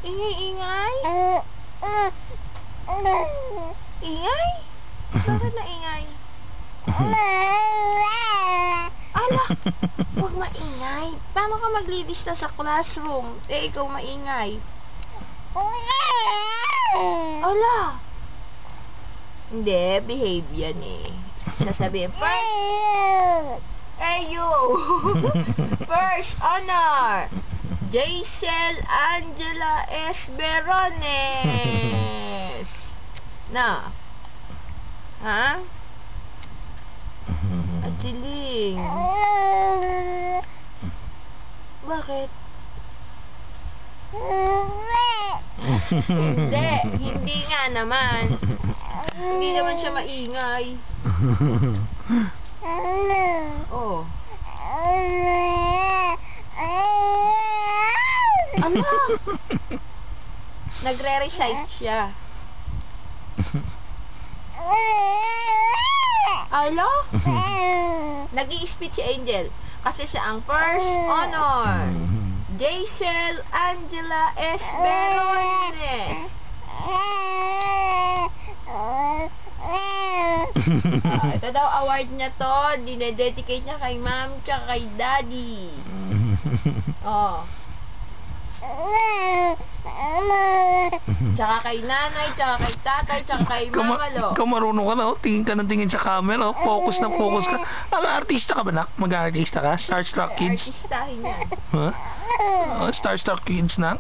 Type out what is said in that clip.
Ingay-ingay? Ingay? Bakit na ingay? Ala, huwag maingay. Paano ka maglilista sa classroom? Ikaw maingay. Ala. Hindi, behave yan eh. Sasabihin, first. Hey, you. First honor. Jaisel Angela Esperones. Na. Ha? Achiling. Bakit? Hindi nga naman. Hindi naman siya maingay. Oh. Ano? Nagre-recite siya. Alo? Nag-i-speech si Angel. Kasi siya ang first honor. Jaisel Angela Esperones. Ito daw award niya to. Dinededicate niya kay ma'am tsaka kay daddy. Oh. Tsaka kay nanay, tsaka kay tatay, tsaka kay mamalo. Ikaw marunong ka na, oh. Tingin ka ng tingin sa camera, oh. Focus na focus ka. Artista ka ba, nak? Mag-artista ka? Starstruck Kids? Artistahin yan. Huh? Starstruck Kids na?